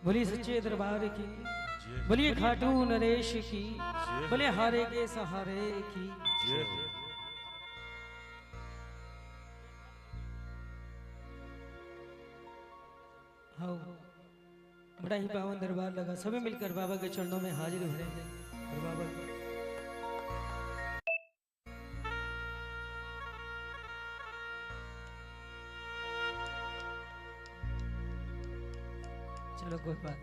बोलिए सच्चे दरबार की, बोलिए खाटू नरेश की, बोलिए हारे के सहारे की। हाँ, बड़ा ही पावन दरबार लगा। सभी मिलकर बाबा के चरणों में हाजिर भरेंगे और बाबा चलो कोई बात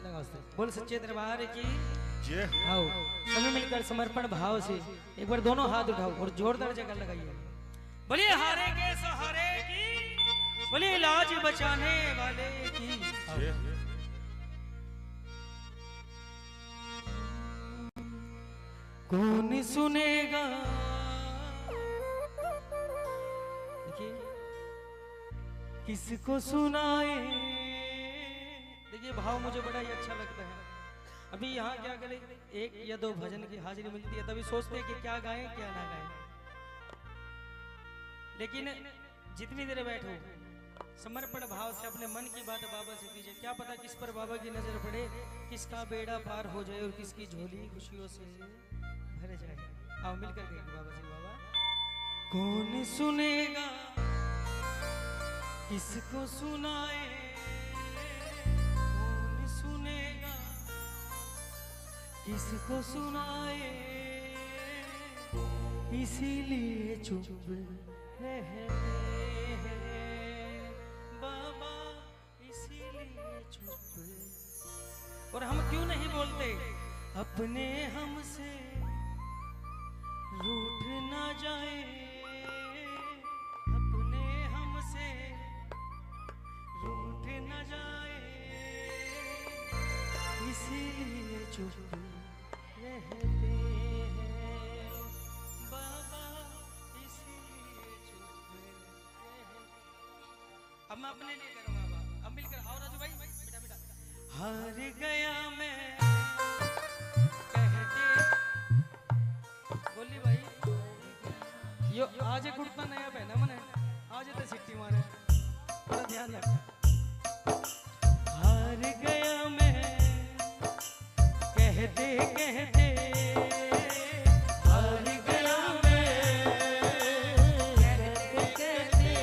लगाओ। बोल सच्चे दरबार की जय। आओ सभी मिलकर समर्पण भाव से एक बार दोनों हाथ उठाओ और जोरदार जगह लगाइए। बोलिए हारे के सहारे की, बोलिए इलाज बचाने वाले की। कौन सुनेगा, देखिए किसको सुनाए। देखिए भाव मुझे बड़ा ही अच्छा लगता है। अभी यहाँ क्या करें, एक या दो भजन की हाजिरी मिलती है तभी सोचते हैं कि क्या गाएं क्या ना गाएं, लेकिन जितनी देर बैठो समर्पण भाव से अपने मन की बात बाबा से कीजिए। क्या पता किस पर बाबा की नजर पड़े, किसका बेड़ा पार हो जाए और किसकी झोली खुशियों से भर जाए। आओ मिलकर कहेंगे बाबा से, बाबा कौन सुनेगा किसको सुनाए, कौन सुनेगा किसको सुनाए, इसीलिए चुप रहते हैं बाबा, इसीलिए चुप। और हम क्यों नहीं बोलते, अपने हमसे रूठ ना जाए, अपने हमसे रूठ ना जाए, इसीलिए चुप रहते हैं बाबा, इसीलिए चुप रहते। अब मैं अपने लिए करूँ बाबा, अब मिलकर आओ राजू भाई, बेटा बेटा। हार गया मैं कहते, बोली भाई यो आज कुर्ता नया पहना मैंने, आज तो सिट्टी मारे, थोड़ा ध्यान रखना। हार गया मैं कहते कहते, हार गया मैं कहते कहते,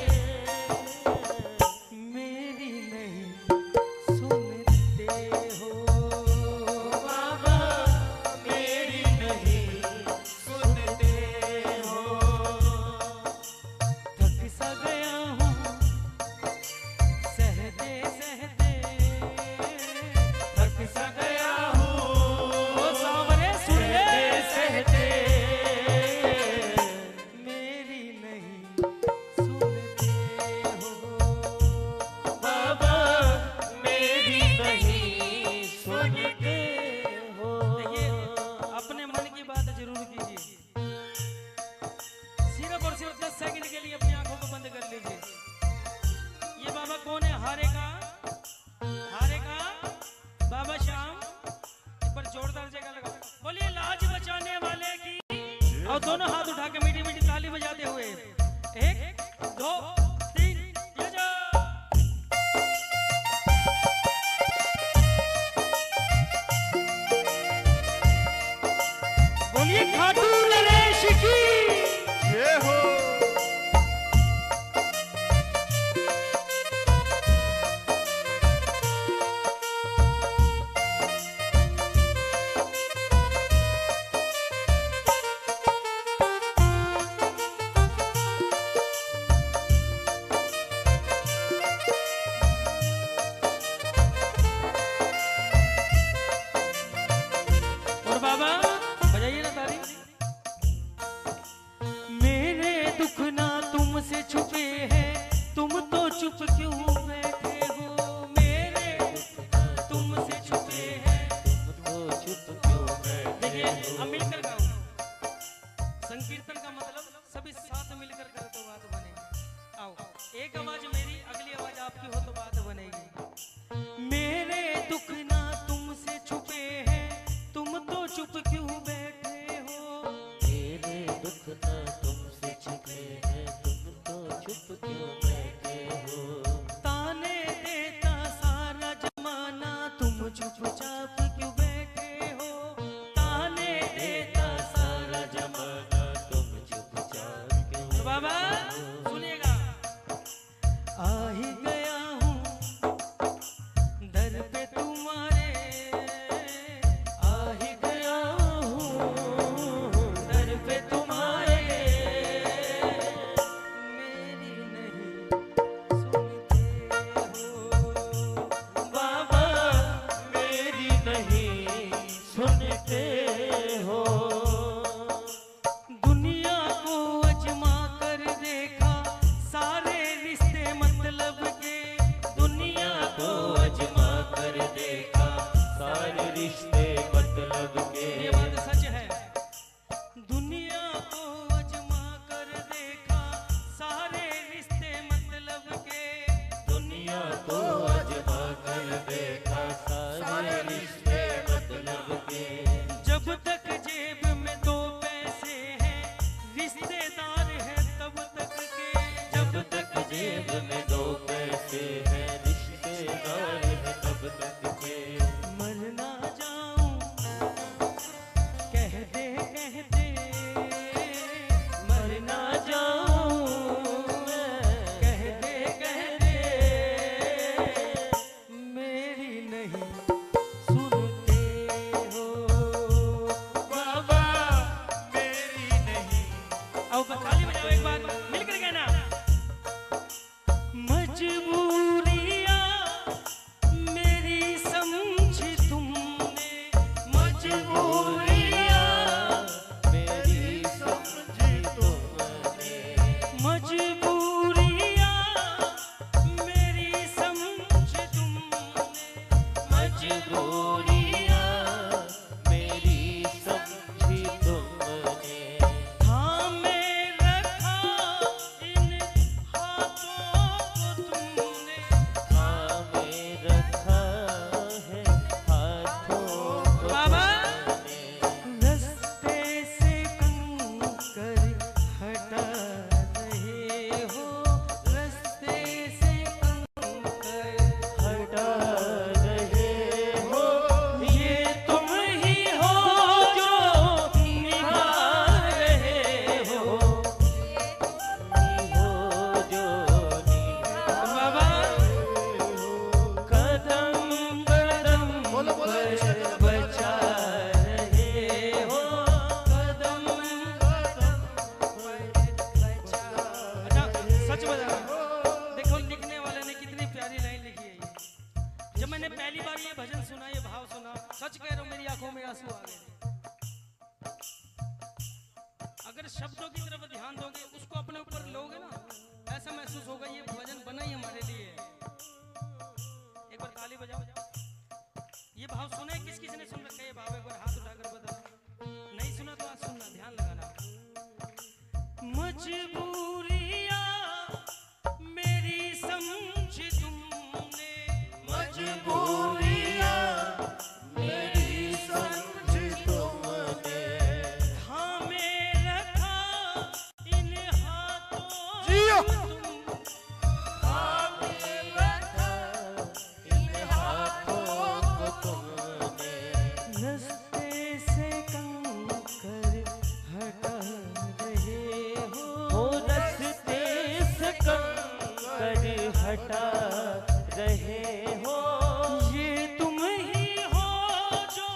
मेरी नहीं सुनते हो बाबा, मेरी नहीं सुनते हो। थक सा गया हूँ सहते सहते, थक सा गया हूँ सांवरे सुनते सहते, मेरी नहीं सुनते हो बाबा, मेरी नहीं सुनते हो। देखिए अपने मन की बात जरूर कीजिए, सिर्फ और सिर्फ 10 सेकंड के लिए अपनी आंखों को बंद कर लीजिए। ये बाबा कौन है, हारे का, हारे का बाबा श्याम, इस पर जोरदार जगह लगा। बोलिए लाज बचाने वाले की, और दोनों हाथ उठा के मीठी मीठी ताली बजाते हुए 1 2 3 ये जा। बोलिए खाटू नरेश की जय हो। और बाबा बजाइए ना ताली। चुपचाप क्यों बैठे हो, ताने देता सारा जमाना, तुम चुपचाप क्यों। बाबा सुनिएगा, आ ही गया हूँ दर पे तुम्हारे, आ ही गया हूँ दर पे तुम्हारे, मेरी नहीं सुनते हो बाबा, मेरी नहीं सुनते हो। दुनिया को अजमा कर देखा सारे रिश्ते मतलब के, दुनिया को अजमा कर देखा सारे रिश्ते मतलब के। ये बात सच है, दुनिया को अजमा कर देखा सारे रिश्ते मतलब के, दुनिया को अजमा कर देखा सारे रिश्ते मतलब के। जब तक जेब में दो पैसे हैं रिश्तेदार हैं तब तक के, जब तक जेब में दो पैसे हैं रिश्तेदार हैं तब तक के। मर ना जाऊं कहते कहते, मर ना जाऊं कहते कहते, मेरी नहीं सुनते हो बाबा मेरी नहीं। अब ताली बजाओ एक बार मिलकर कहना, मजबूरियां मेरी समझी तुमने, मजबूरियां मेरी समझी तुमने, मजबूरियां मेरी समझी तुमने, मजबूरियां मेरी समझी तुमने। थामे रखा इन हाथों को तुमने, थामे रखा है हाथों को बाबा तुमने। रास्ते से कंकर हटा रहे हो, रास्ते से कंकर हटा रहे हो, ये तुम ही हो जो निभा रहे हो जो बाबा, कदम कदम बोलो, बोलो, पर ऐसे कदम बचा रहे हो, कदम अच्छा सच बता रहा हूं। देखो लिखने वाले ने कितनी प्यारी लाइन लिखी है ये। जब मैंने पहली बार ये भजन सुना, ये भाव सुना, सच कह रहा हूं मेरी आंखों में आंसू आ गए थे। अगर शब्दों की तरफ ध्यान दोगे, उसको अपने ऊपर लोगे ना, ऐसा महसूस होगा ये भजन बना ही हमारे लिए है। एक बार ताली बजाओ। ये भाव सुना है, किस किस ने सुन रखा है ये भाव? एक बार हाथ उठाकर बताओ। नहीं सुना तो आज सुनना, ध्यान लगाना। मजबूरियां मेरी समझी तुमने, मजबूरियां मेरी समझी तुमने। थामे रखा इन हाथों जियो। को तुम, थामे रखा इन हाथों को तुमने। रास्ते से कंकर हटा रहे हो, हो रास्ते से कंकर हटा रहे हो, ये तुम ही हो जो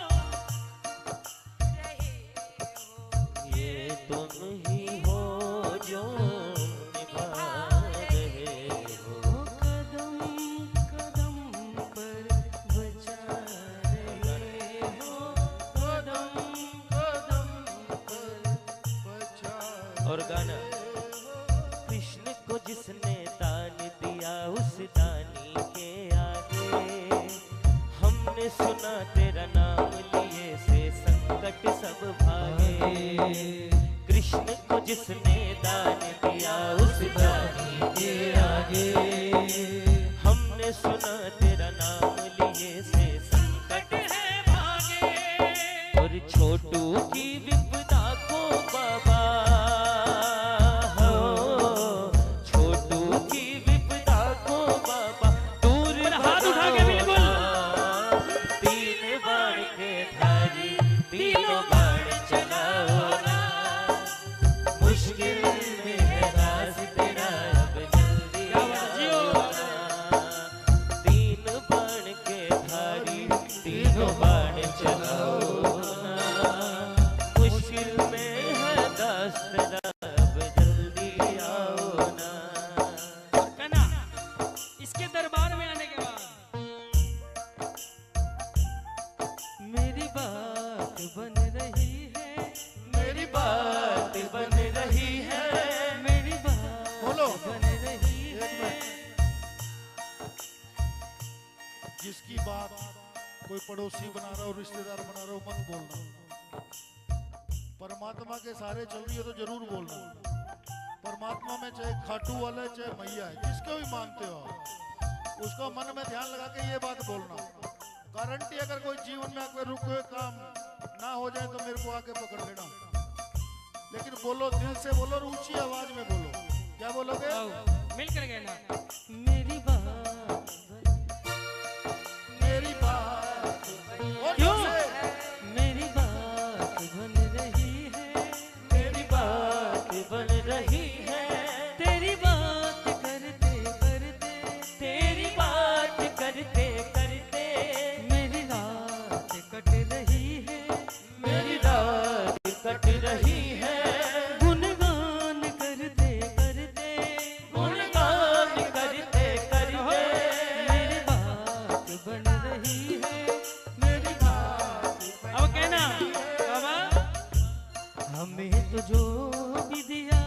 ये तुम ही हो जो निभा रहे हो, कदम कदम पर बचा रहे हो, कदम कदम पर बचा और गाना। कृष्ण को जिसने दान दिया उस दानी के आगे, हमने सुना तेरा नाम लिए से संकट सब भागे। कृष्ण को जिसने दान दिया उस दानी के आगे, हमने सुना तेरा नाम लिए से संकट है भागे। और छोटू की विपदा को बाबा हो, छोटू की विपदा को बाबा दूर हाथ उठा के बिल्कुल। दोनों बाण चलाओ ना, मुश्किल में है दास्त रब जल्दी आओ ना। कहना इसके दरबार में आने के बाद मेरी बात बन रही है, मेरी बात बन रही है, मेरी बात बोलो। बन रही है। जिसकी बात कोई पड़ोसी बना रहा हो, रिश्तेदार बना रहा हो, मत बोलना। परमात्मा के सारे चल रही हो तो जरूर बोलना। परमात्मा में चाहे खाटू वाला है चाहे मैया है, जिसको भी मानते हो उसको मन में ध्यान लगा के ये बात बोलना। गारंटी अगर कोई जीवन में कोई रुके हुए काम ना हो जाए तो मेरे को आके पकड़ लेना। लेकिन बोलो, दिल से बोलो और ऊंची आवाज में बोलो। क्या बोलोगे? आओ, मिलकर गए ना। मेरी बात मेरी बात और क्यों? जोर से। मेरी बात बन रही है, मेरी बात बन रही है, तेरी बात करते करते, तेरी बात करते करते मेरी रात कट रही है, मेरी रात कट रही है, गुणगान करते करते, गुणगान करते करते मेरी बात बन रही है, मेरी बात। अब कहना बाबा, हमें तो जो भी दिया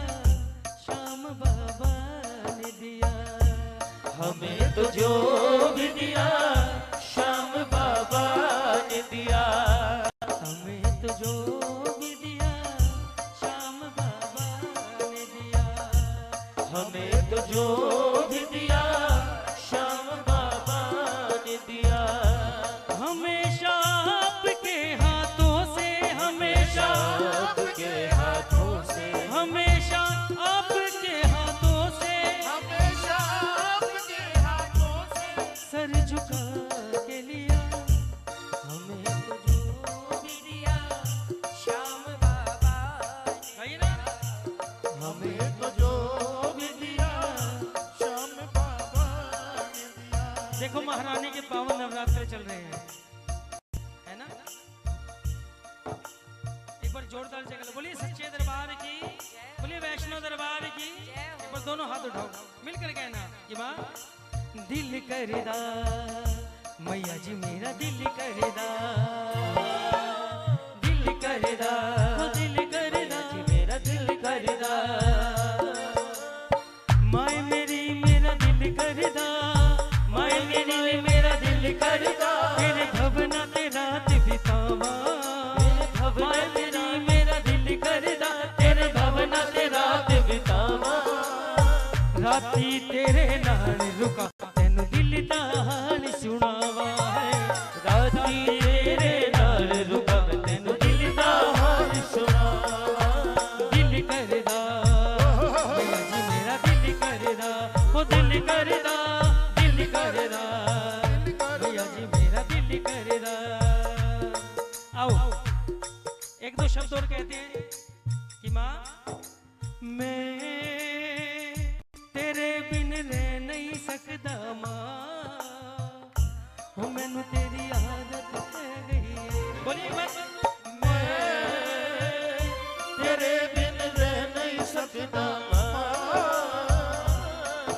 श्याम बाबा ने दिया, हमें तो जो भी दिया श्याम बाबा ने दिया, हमें तो जो भी दिया श्याम बाबा ने दिया, हमें तो जो भी दिया श्याम बाबा ने दिया। हमेशा आपके हाथों से, हमेशा आपके हाथों से, हमेशा आपके हाथों से हमेशा आपके हाथों से सर झुका के लिया, हमें तो जो भी दिया श्याम बाबा ने ना, हमें तो जो भी दिया श्याम बाबा ने दिया। देखो महारानी के पावन नवरात्र चल रहे हैं, है ना। एक बार जोरदार जगह बोलिए सच्चे दरबार की, बोलिए वैष्णो दरबार की। एक बार दोनों हाथ उठाओ, मिलकर कहना कि माँ दिल करदा, मैया जी मेरा दिल करदा, दिल करदा, ओ दिल करदा, जी मेरा दिल करदा, माय मेरी मेरा दिल करदा, माय मेरी मेरा दिल करदा, तेरे भवना ते रात बितावा, माय मेरी मेरा दिल करदा, तेरे भवना ते रात बितावा, राती तेरे नाल रुका तेनु दिल दा हाल सुनावा है, राती तेरे नाल रुका तेनु दिल दा हाल सुनावा, दिल करदा, मैया जी मेरा दिल करदा, ओ दिल करदा, दिल करदा, मैया जी मेरा दिल करदा। आओ एक दो शब्द और कहते हैं कि माँ मैं तेरे बिन रह नहीं सकता माँ, ओ मैनू तेरी आदत पै गई है। बोलिए एक बार। मैं तेरे बिन रह नहीं सकता माँ,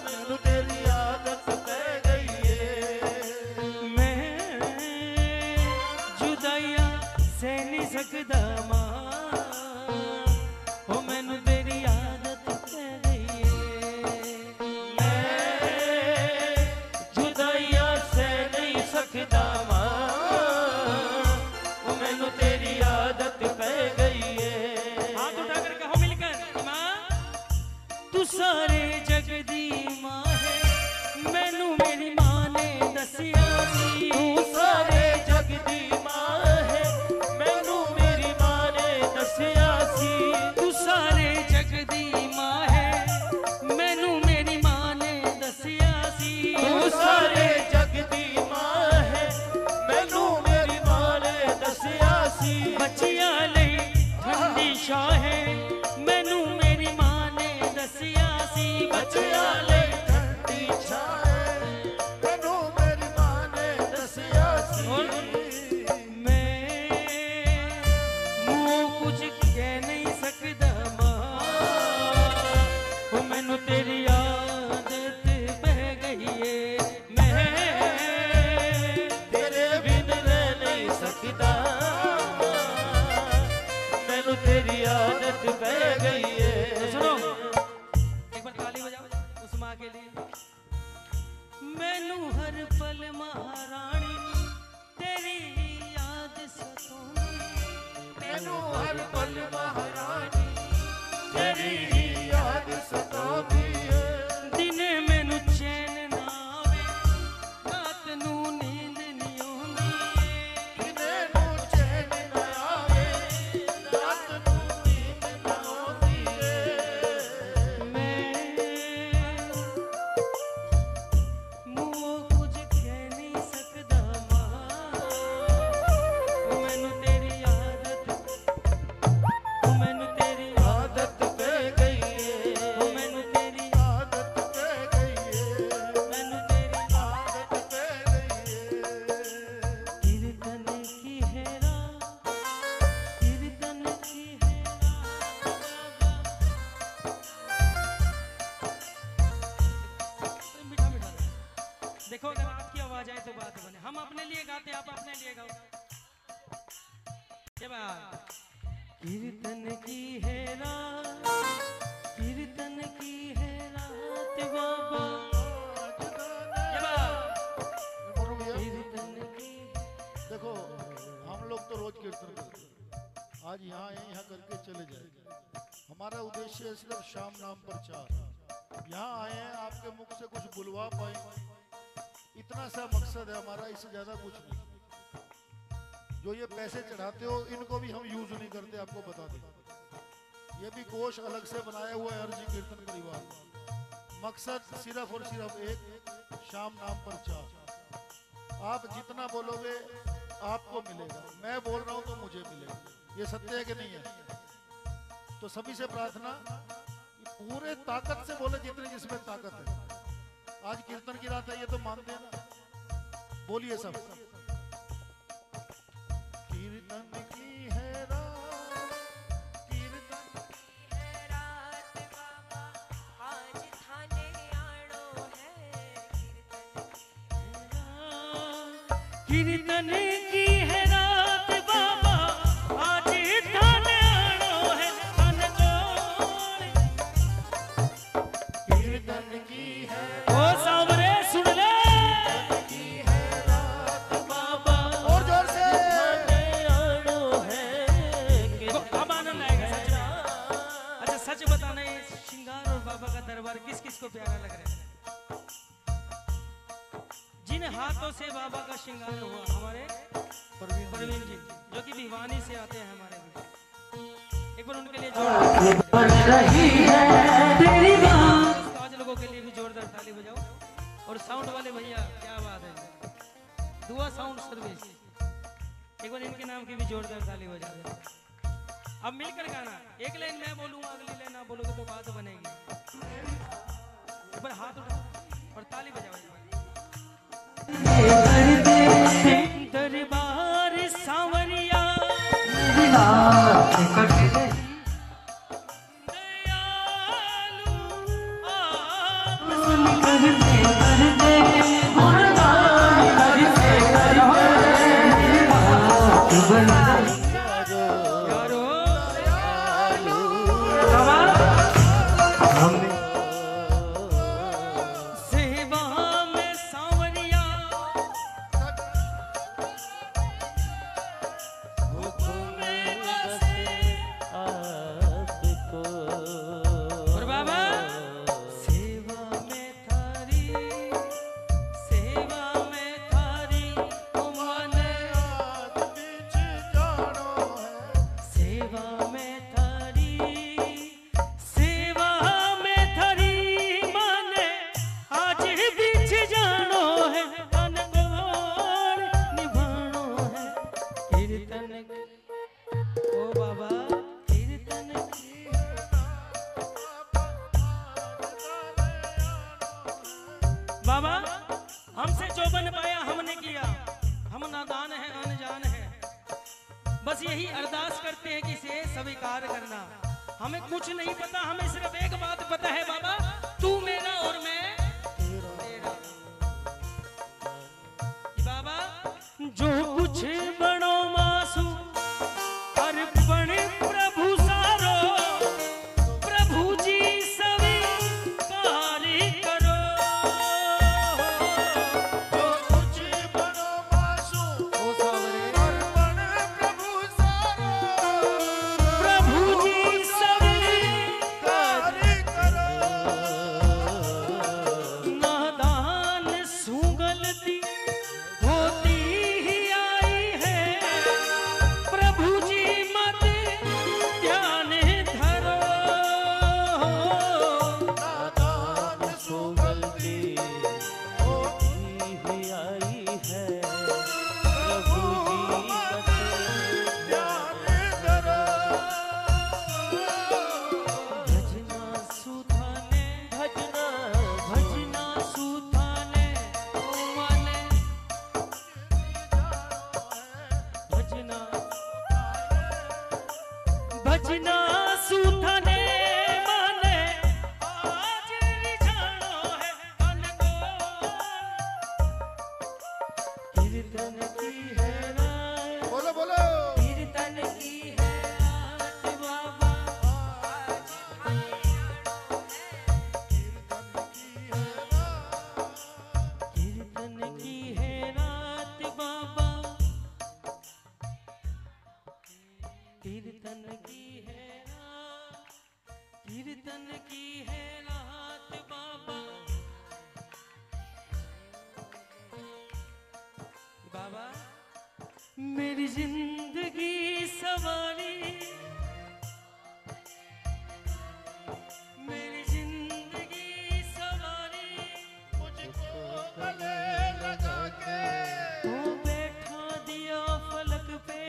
मैनू तेरी आदत पै गई है, मैं जुदाइया सह नहीं सकदा माँ, ओ मैनू तेरी आदत पै गई है। मैं जुदाइयां सह नहीं सकता माँ, मैनू तेरी आदत पै गई है। हाथ उठाकर कहो मिलकर माँ, तू सारे जग दी माँ है, मैनू मेरी माँ ने दसिया सी, तू सारे जग दी माँ है, मैनू मेरी माँ ने दसिया सी, तू सारे जग दी माँ है, मैनू मेरी माँ ने दसिया सी, तू सारे जग दी माँ है, मैनू मेरी माँ ने दसिया सी, बच्चियां लई ठंडी शाह है, मैनू मेरी माँ ने दसिया सी, बच्चियां ले ठंडी छाए, मैनू मेरी माँ ने दसिया सी, हर पल महारानी तेरी ही याद सताती है। दिन मैनू चैन ना आवे रात नू नींद नहीं आउंदी दिने नू चैन न आवे रात नू नींद न आउंदी है। मैं मुँह कुछ कह नहीं सकदा मां मैनू तेरी आदत पे गई है मैनू तेरी आदत पे गई है मैनू तेरी आदत पे गई है। कीर्तन की है रात कीर्तन की है रात मीठा मीठा देखो अगर आपकी आवाज आए तो बात बने। हम अपने लिए गाते आप अपने लिए गाओ। ये बात कीर्तन की है रात कीर्तन की है रात बाबा ये बात बोलो भैया, कीर्तन की देखो हम लोग तो रोज कीर्तन करते हैं, आज यहाँ आए यहाँ करके चले जाएंगे। हमारा उद्देश्य है सिर्फ शाम नाम प्रचार। यहाँ आए हैं आपके मुख से कुछ बुलवा पाए, इतना सा मकसद है हमारा, इससे ज्यादा कुछ नहीं। जो ये पैसे चढ़ाते हो इनको भी हम यूज नहीं करते, आपको बता दें। ये भी कोष अलग से बनाया हुआ है अर्जी कीर्तन परिवार। मकसद सिर्फ और सिर्फ एक, शाम नाम प्रचार। आप जितना बोलोगे आपको मिलेगा, मैं बोल रहा हूं तो मुझे मिलेगा। ये सत्य है कि नहीं है? तो सभी से प्रार्थना कि पूरे ताकत से बोले जितनी जिसमें ताकत है। आज कीर्तन की रात है ये तो मानते हैं ना, बोलिए सब। कीर्तन की है रात कीर्तन कीर्तन की है रात बाबा आज थाने आनो है अनकोण कीर्तन की है ओ सावरे सुन ले की है रात बाबा और जोर से आनो है अब आनंद आएगा सच में। अच्छा सच बताना ये श्रृंगार और बाबा का दरबार किस किस को प्यारा लग रहा है? जिन हाथों से बाबा का श्रृंगार हुआ हमारे प्रवीण जी जो कि भिवानी से आते हैं हमारे बीच। एक बार उनके लिए आज लोगों के लिए भी जोरदार ताली बजाओ। और साउंड वाले भैया क्या बात है, दुआ साउंड सर्विस, एक बार इनके नाम की भी जोरदार ताली बजा दो। अब मिलकर गाना, एक लाइन मैं बोलूंगा अगली लाइन आप बोलोगे तो बात बनेगी। एक बार हाथ उठाओ और ताली बजाओ। दरबार सांवरिया दयालु यारो सेवा में सांवरिया और बाबा सेवा में थारी ओ माने बीच जानो है सेवा में थारी माने आज बीच जानो है अनगोड़ निभानो है कीर्तन ओ बाबा कीर्तन बाबा हमसे जो बन पाया हमने किया, हम नादान हैं अनजान हैं, बस यही अरदास करते हैं कि इसे स्वीकार करना। हमें कुछ नहीं पता, हमें सिर्फ एक बात पता है बाबा, तू मेरा और मैं तेरा। बाबा जो कुछ बनो मासू अर्पण प्रभु सारो, प्रभु जी सभी कार्य करो। जो कुछ बनो मासू ओ सावरे अर्पण प्रभु सारो भजना सूथने माने आज रिझानो है मन को। कीर्तन की है रात, बोलो बोलो। कीर्तन की है रात बाबा, कीर्तन की है रात बाबा, कीर्तन की है रात, कीर्तन की है रात बाबा। बाबा मेरी जिंदगी सवारी, मेरी जिंदगी सवारी, मुझको गले लगा के तू बैठा दिया फलक पे,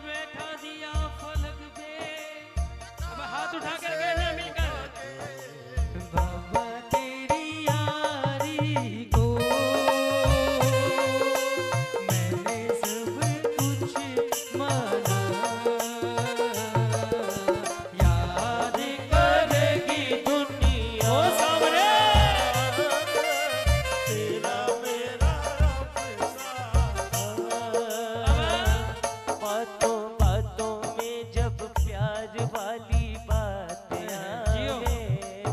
बैठा दिया फलक पे। अब हाथ उठा कर कहना मिलकर, बाबा तेरी यारी को मैंने सब कुछ माना, याद करेगी दुनिया। ओ सामने तेरा मेरा बातों बातों में जब प्यार वाली बात आवे,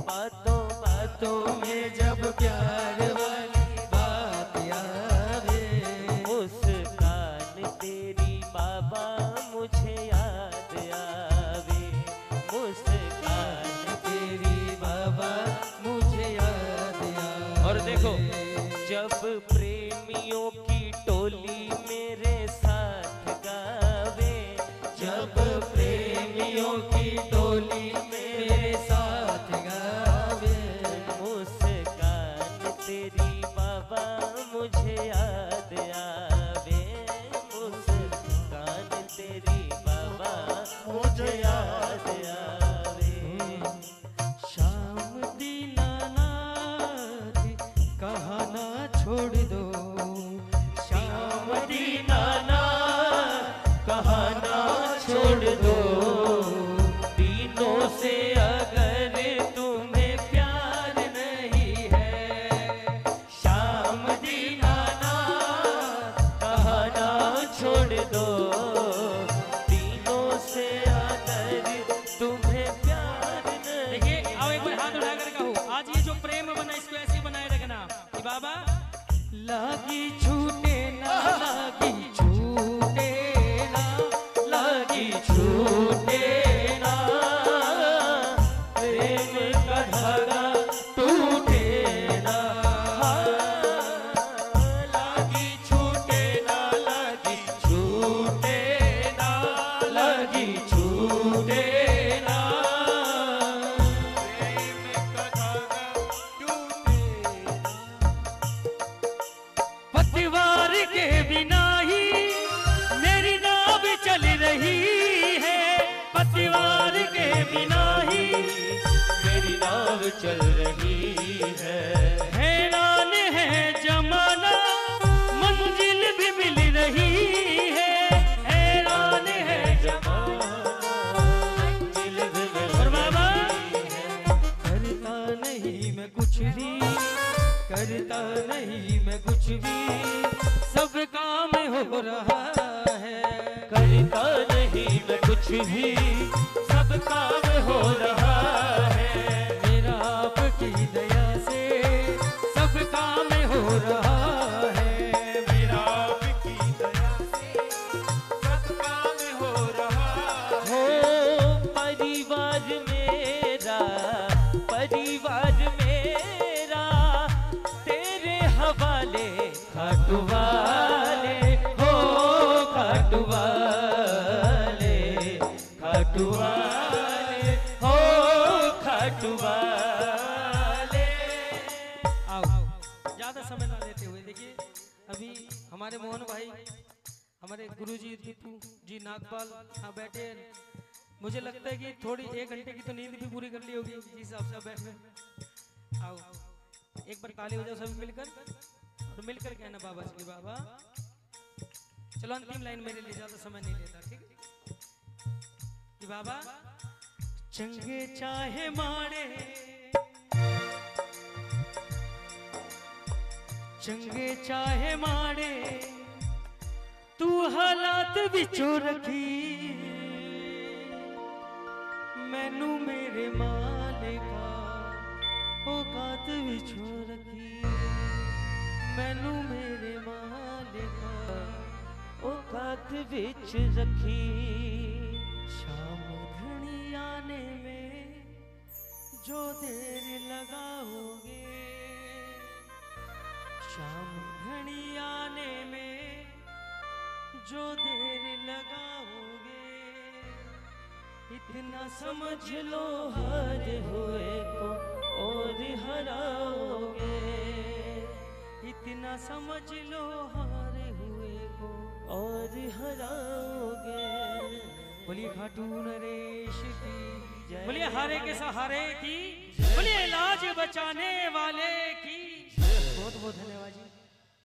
बातों बातों में जब प्यार वाली बात आवे, मुस्कान तेरी बाबा मुझे याद आवे, मुस्कान तेरी बाबा मुझे याद आवे। और देखो जब प्रेमियों की टोली मेरे साथ गावे, जब प्रेमियों की टोली मेरे साथ गावे, मुस्कान तेरी बाबा मुझे याद आवे, मुस्कान तेरी बाबा मुझे याद आवे। शाम दीनानाथ कहाँ ना छोड़ दो, शाम दीनानाथ कहाँ ना छोड़ दो, दीनों से अगर तुम्हें प्यार नहीं है, श्याम दीनानाथ कहाँ ना छोड़ दो, दीनों से अगर तुम्हें प्यार नहीं। देखिए आओ एक बार हाथ उठाकर कहो, आज ये जो प्रेम बना इसको ऐसे बनाए रखना कि बाबा लागी छूटे ना, लागी छूटे ना, लागी छूटे ना, प्रेम का धागा टूटे ना, लागी छूटे ना, लागी छूटे ना, लागी छूटे ना, प्रेम का धागा टूटे ना। पतवार के बिना ही मेरी नाव चल रही है, पतवार के बिना ही मेरी नाव चल रही है, हैरान है जमाना, मंजिल भी मिल रही है, हैरान है जमाना, दिल भी मिल और बाबा रही है। करता नहीं मैं कुछ भी, करता नहीं मैं कुछ भी, सब काम हो रहा है, करता नहीं मैं कुछ भी, सब काम हो रहा है, मेरा आपकी दया से सब काम हो रहा है, मेरा आपकी दया से सब काम हो रहा है। परिवार मेरा, परिवार मेरा तेरे हवाले, खाटू वाले हो, खाटू वाले, खाटू वाले हो, खाटू वाले। आओ ज्यादा समय ना लेते हुए देखिए अभी हमारे मोहन भाई, हमारे गुरुजी दीपू जी नागपाल यहाँ बैठे हैं। मुझे लगता है कि थोड़ी 1 घंटे की तो नींद भी पूरी कर ली होगी जिस हिसाब से आप बैठे हैं। आओ एक बार ताली हो जाओ सभी मिलकर, और मिलकर कहना बाबा जी की बाबा चलो अंतिम लाइन मेरे लिए, ज्यादा समय नहीं लेता, ठीक है कि बाबा चंगे चाहे माड़े, चंगे चाहे माड़े, तू हालात विचों रखी, मैनू मेरे मालिका औकात विचों रखी, मैनू मेरे मालिका औकात विच रखी। शाम घड़ी आने में जो देर लगाओगे, शाम घड़ी आने में जो देर लगाओगे, इतना समझ लो हार हुए को और हराओगे, इतना समझ लो हारे हुए को और हराओगे। बोलिए खाटू नरेश की जय। बोलिए हारे के सहारे की, बोलिए इलाज बचाने वाले की। बहुत बहुत धन्यवाद जी।